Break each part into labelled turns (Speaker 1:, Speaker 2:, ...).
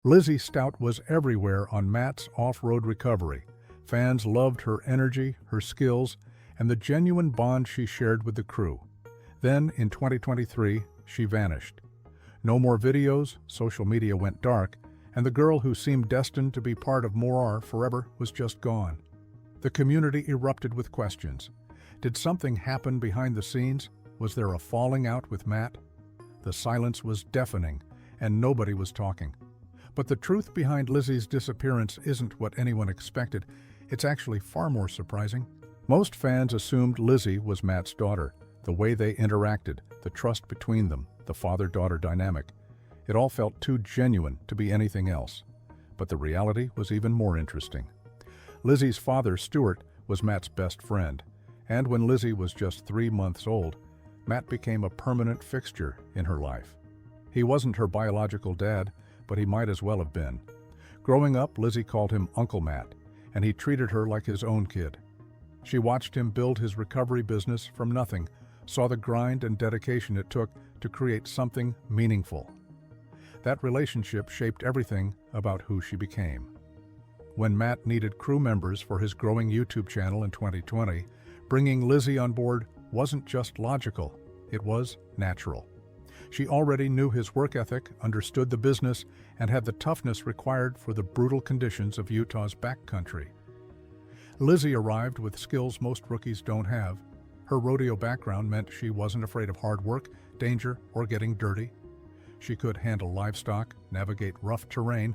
Speaker 1: Lizzy Stout was everywhere on Matt's off-road recovery. Fans loved her energy, her skills, and the genuine bond she shared with the crew. Then, in 2023, she vanished. No more videos, social media went dark, and the girl who seemed destined to be part of MORR forever was just gone. The community erupted with questions. Did something happen behind the scenes? Was there a falling out with Matt? The silence was deafening, and nobody was talking. But the truth behind Lizzy's disappearance isn't what anyone expected. It's actually far more surprising. Most fans assumed Lizzy was Matt's daughter. The way they interacted, the trust between them, the father-daughter dynamic. It all felt too genuine to be anything else. But the reality was even more interesting. Lizzy's father, Stuart, was Matt's best friend. And when Lizzy was just 3 months old, Matt became a permanent fixture in her life. He wasn't her biological dad, but he might as well have been. Growing up, Lizzy called him Uncle Matt, and he treated her like his own kid. She watched him build his recovery business from nothing, saw the grind and dedication it took to create something meaningful. That relationship shaped everything about who she became. When Matt needed crew members for his growing YouTube channel in 2020, bringing Lizzy on board wasn't just logical, it was natural. She already knew his work ethic, understood the business, and had the toughness required for the brutal conditions of Utah's backcountry. Lizzy arrived with skills most rookies don't have. Her rodeo background meant she wasn't afraid of hard work, danger, or getting dirty. She could handle livestock, navigate rough terrain,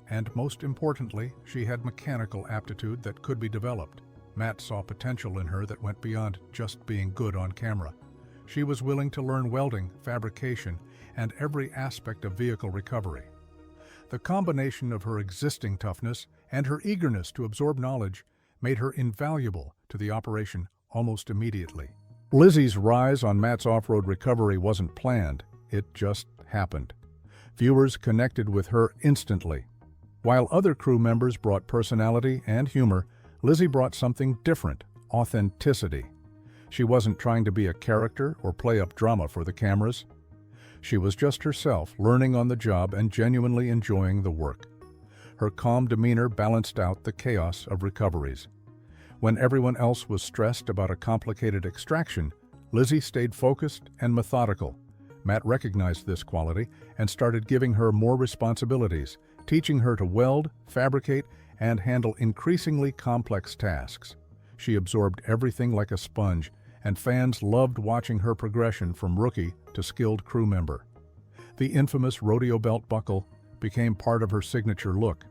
Speaker 1: and most importantly, she had mechanical aptitude that could be developed. Matt saw potential in her that went beyond just being good on camera. She was willing to learn welding, fabrication, and every aspect of vehicle recovery. The combination of her existing toughness and her eagerness to absorb knowledge made her invaluable to the operation almost immediately. Lizzy's rise on Matt's off-road recovery wasn't planned, it just happened. Viewers connected with her instantly. While other crew members brought personality and humor, Lizzy brought something different: authenticity. She wasn't trying to be a character or play up drama for the cameras. She was just herself, learning on the job and genuinely enjoying the work. Her calm demeanor balanced out the chaos of recoveries. When everyone else was stressed about a complicated extraction, Lizzy stayed focused and methodical. Matt recognized this quality and started giving her more responsibilities, teaching her to weld, fabricate, and handle increasingly complex tasks. She absorbed everything like a sponge, and fans loved watching her progression from rookie to skilled crew member. The infamous rodeo belt buckle became part of her signature look.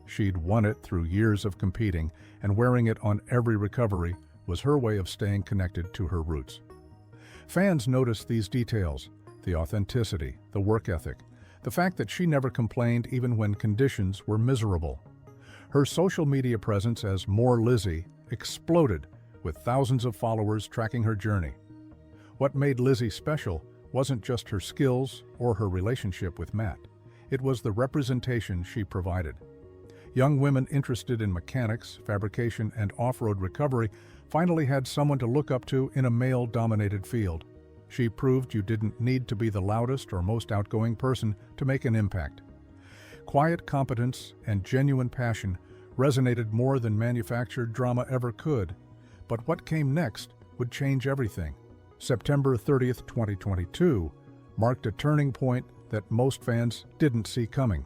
Speaker 1: She'd won it through years of competing, and wearing it on every recovery was her way of staying connected to her roots. Fans noticed these details: the authenticity, the work ethic, the fact that she never complained even when conditions were miserable. Her social media presence as MORR Lizzy exploded, with thousands of followers tracking her journey. What made Lizzy special wasn't just her skills or her relationship with Matt. It was the representation she provided. Young women interested in mechanics, fabrication, and off-road recovery finally had someone to look up to in a male-dominated field. She proved you didn't need to be the loudest or most outgoing person to make an impact. Quiet competence and genuine passion resonated more than manufactured drama ever could. But what came next would change everything. September 30th, 2022 marked a turning point that most fans didn't see coming.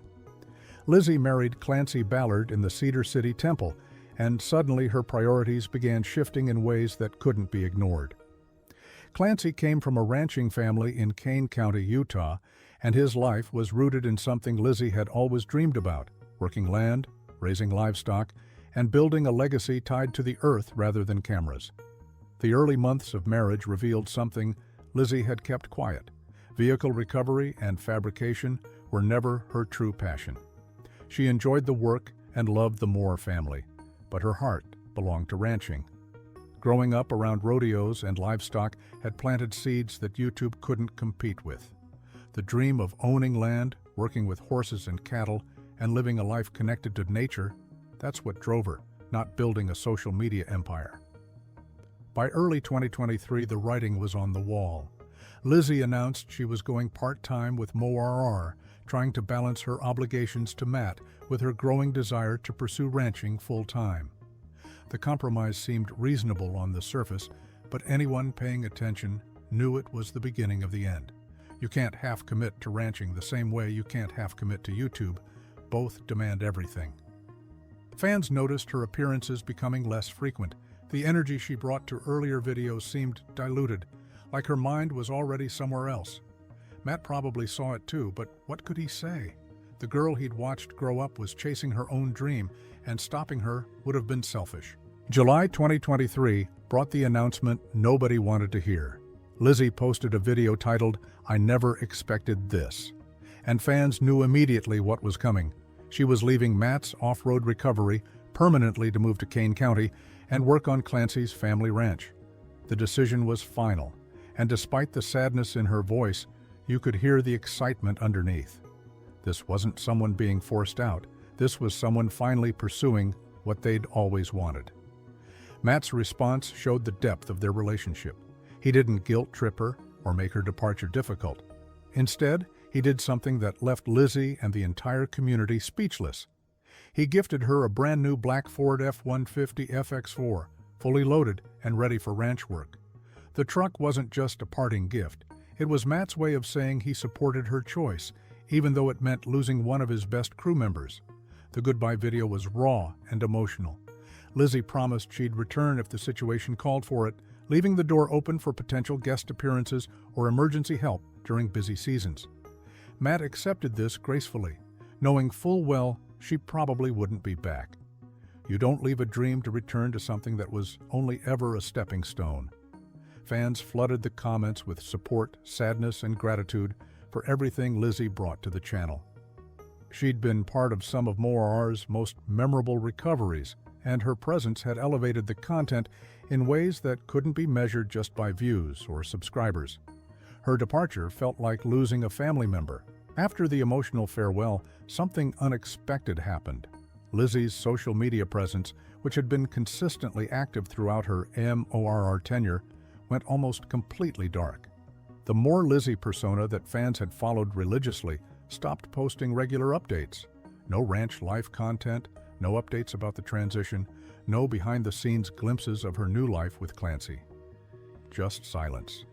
Speaker 1: Lizzy married Clancy Ballard in the Cedar City Temple, and suddenly her priorities began shifting in ways that couldn't be ignored. Clancy came from a ranching family in Kane County, Utah, and his life was rooted in something Lizzy had always dreamed about: working land, raising livestock, and building a legacy tied to the earth rather than cameras. The early months of marriage revealed something Lizzy had kept quiet. Vehicle recovery and fabrication were never her true passion. She enjoyed the work and loved the MORR family, but her heart belonged to ranching. Growing up around rodeos and livestock had planted seeds that YouTube couldn't compete with. The dream of owning land, working with horses and cattle, and living a life connected to nature, that's what drove her, not building a social media empire. By early 2023, the writing was on the wall. Lizzy announced she was going part-time with MORR, trying to balance her obligations to Matt with her growing desire to pursue ranching full-time. The compromise seemed reasonable on the surface, but anyone paying attention knew it was the beginning of the end. You can't half commit to ranching the same way you can't half commit to YouTube. Both demand everything. Fans noticed her appearances becoming less frequent. The energy she brought to earlier videos seemed diluted, like her mind was already somewhere else. Matt probably saw it too, but what could he say? The girl he'd watched grow up was chasing her own dream, and stopping her would have been selfish. July 2023 brought the announcement nobody wanted to hear. Lizzy posted a video titled, "I Never Expected This," and fans knew immediately what was coming. She was leaving Matt's off-road recovery permanently to move to Kane County and work on Clancy's family ranch. The decision was final, and despite the sadness in her voice, you could hear the excitement underneath. This wasn't someone being forced out. This was someone finally pursuing what they'd always wanted. Matt's response showed the depth of their relationship. He didn't guilt-trip her or make her departure difficult. Instead, he did something that left Lizzy and the entire community speechless. He gifted her a brand new black Ford F-150 FX4, fully loaded and ready for ranch work. The truck wasn't just a parting gift. It was Matt's way of saying he supported her choice, even though it meant losing one of his best crew members. The goodbye video was raw and emotional. Lizzy promised she'd return if the situation called for it, leaving the door open for potential guest appearances or emergency help during busy seasons. Matt accepted this gracefully, knowing full well she probably wouldn't be back. You don't leave a dream to return to something that was only ever a stepping stone. Fans flooded the comments with support, sadness, and gratitude for everything Lizzy brought to the channel. She'd been part of some of MORR's most memorable recoveries, and her presence had elevated the content in ways that couldn't be measured just by views or subscribers. Her departure felt like losing a family member. After the emotional farewell, something unexpected happened. Lizzy's social media presence, which had been consistently active throughout her MORR tenure, went almost completely dark. The more Lizzy persona that fans had followed religiously stopped posting regular updates. No ranch life content, no updates about the transition, no behind-the-scenes glimpses of her new life with Clancy. Just silence.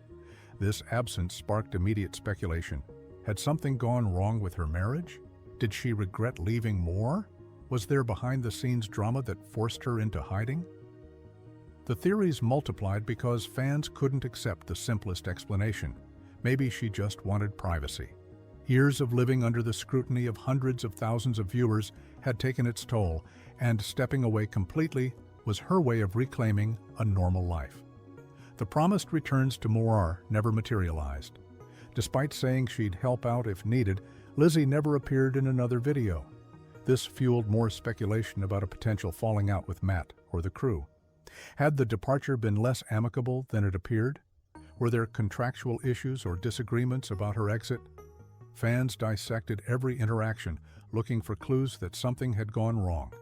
Speaker 1: This absence sparked immediate speculation. Had something gone wrong with her marriage? Did she regret leaving MORR? Was there behind-the-scenes drama that forced her into hiding? The theories multiplied because fans couldn't accept the simplest explanation. Maybe she just wanted privacy. Years of living under the scrutiny of hundreds of thousands of viewers had taken its toll, and stepping away completely was her way of reclaiming a normal life. The promised returns to MORR never materialized. Despite saying she'd help out if needed, Lizzy never appeared in another video. This fueled more speculation about a potential falling out with Matt or the crew. Had the departure been less amicable than it appeared? Were there contractual issues or disagreements about her exit? Fans dissected every interaction, looking for clues that something had gone wrong.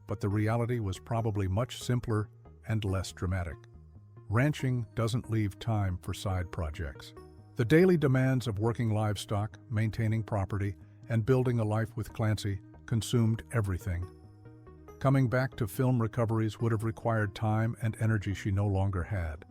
Speaker 1: But the reality was probably much simpler and less dramatic. Ranching doesn't leave time for side projects. The daily demands of working livestock, maintaining property, and building a life with Clancy consumed everything. Coming back to film recoveries would have required time and energy she no longer had.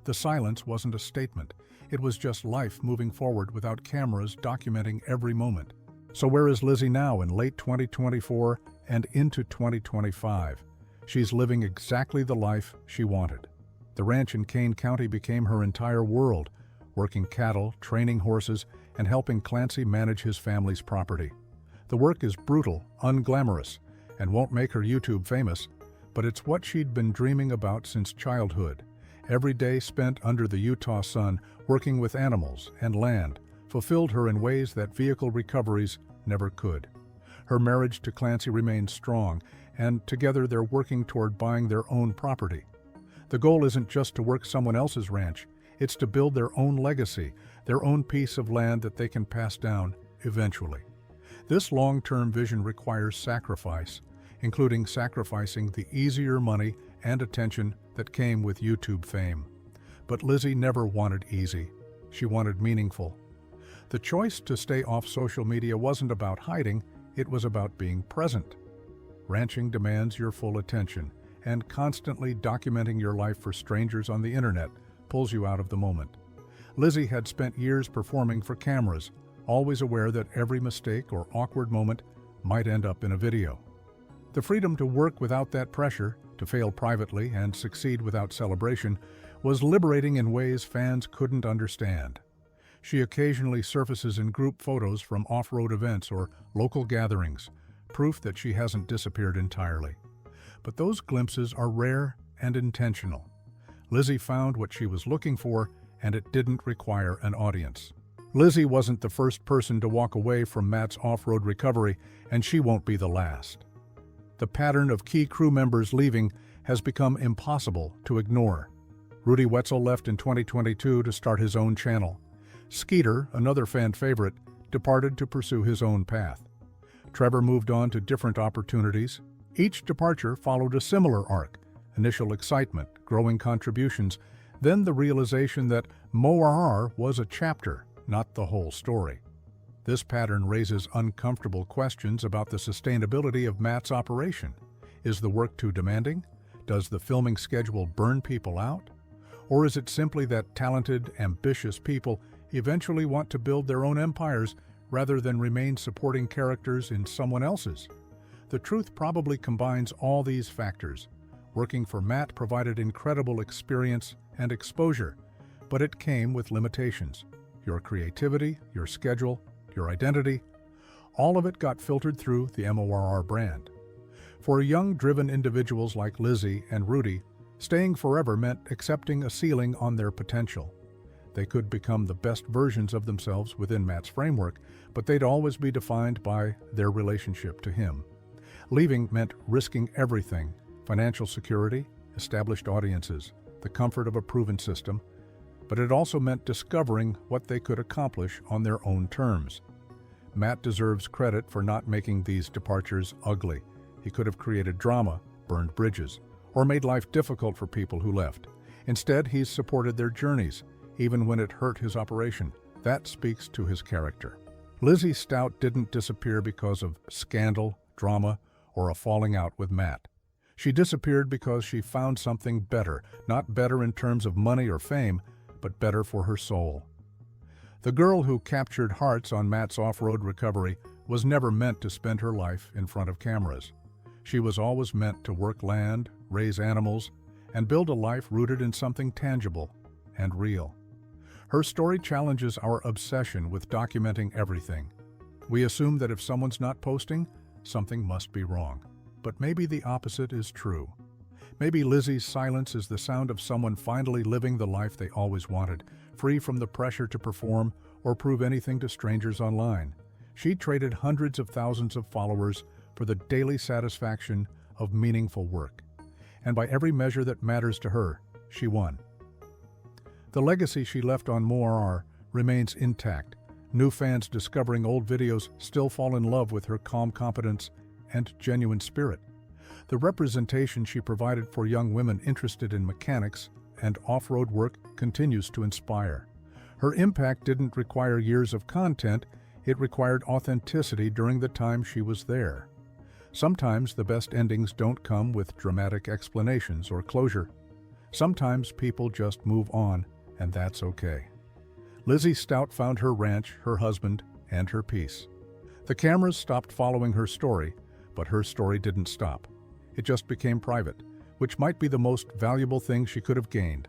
Speaker 1: The silence wasn't a statement. It was just life moving forward without cameras documenting every moment. So where is Lizzy now in late 2024 and into 2025? She's living exactly the life she wanted. The ranch in Kane County became her entire world, working cattle, training horses, and helping Clancy manage his family's property. The work is brutal, unglamorous, and won't make her YouTube famous, but it's what she'd been dreaming about since childhood. Every day spent under the Utah sun, working with animals and land, fulfilled her in ways that vehicle recoveries never could. Her marriage to Clancy remains strong, and together they're working toward buying their own property. The goal isn't just to work someone else's ranch, it's to build their own legacy, their own piece of land that they can pass down eventually. This long-term vision requires sacrifice, including sacrificing the easier money and attention that came with YouTube fame. But Lizzy never wanted easy. She wanted meaningful. The choice to stay off social media wasn't about hiding, it was about being present. Ranching demands your full attention, and constantly documenting your life for strangers on the internet pulls you out of the moment. Lizzy had spent years performing for cameras, always aware that every mistake or awkward moment might end up in a video. The freedom to work without that pressure, to fail privately and succeed without celebration, was liberating in ways fans couldn't understand. She occasionally surfaces in group photos from off-road events or local gatherings, proof that she hasn't disappeared entirely. But those glimpses are rare and intentional. Lizzy found what she was looking for, and it didn't require an audience. Lizzy wasn't the first person to walk away from Matt's off-road recovery, and she won't be the last. The pattern of key crew members leaving has become impossible to ignore. Rudy Wetzel left in 2022 to start his own channel. Skeeter, another fan favorite, departed to pursue his own path. Trevor moved on to different opportunities. Each departure followed a similar arc: initial excitement, growing contributions, then the realization that MORR was a chapter, not the whole story. This pattern raises uncomfortable questions about the sustainability of Matt's operation. Is the work too demanding? Does the filming schedule burn people out? Or is it simply that talented, ambitious people eventually want to build their own empires rather than remain supporting characters in someone else's? The truth probably combines all these factors. Working for Matt provided incredible experience and exposure, but it came with limitations. Your creativity, your schedule, your identity, all of it got filtered through the MORR brand. For young, driven individuals like Lizzy and Rudy, staying forever meant accepting a ceiling on their potential. They could become the best versions of themselves within Matt's framework, but they'd always be defined by their relationship to him. Leaving meant risking everything: financial security, established audiences, the comfort of a proven system, but it also meant discovering what they could accomplish on their own terms. Matt deserves credit for not making these departures ugly. He could have created drama, burned bridges, or made life difficult for people who left. Instead, he's supported their journeys, even when it hurt his operation. That speaks to his character. Lizzy Stout didn't disappear because of scandal, drama, or a falling out with Matt. She disappeared because she found something better, not better in terms of money or fame, but better for her soul. The girl who captured hearts on Matt's off-road recovery was never meant to spend her life in front of cameras. She was always meant to work land, raise animals, and build a life rooted in something tangible and real. Her story challenges our obsession with documenting everything. We assume that if someone's not posting, something must be wrong. But maybe the opposite is true. Maybe Lizzy's silence is the sound of someone finally living the life they always wanted, free from the pressure to perform or prove anything to strangers online. She traded hundreds of thousands of followers for the daily satisfaction of meaningful work. And by every measure that matters to her, she won. The legacy she left on MORR remains intact. New fans discovering old videos still fall in love with her calm competence and genuine spirit. The representation she provided for young women interested in mechanics and off-road work continues to inspire. Her impact didn't require years of content, it required authenticity during the time she was there. Sometimes the best endings don't come with dramatic explanations or closure. Sometimes people just move on, and that's okay. Lizzy Stout found her ranch, her husband, and her peace. The cameras stopped following her story, but her story didn't stop. It just became private, which might be the most valuable thing she could have gained.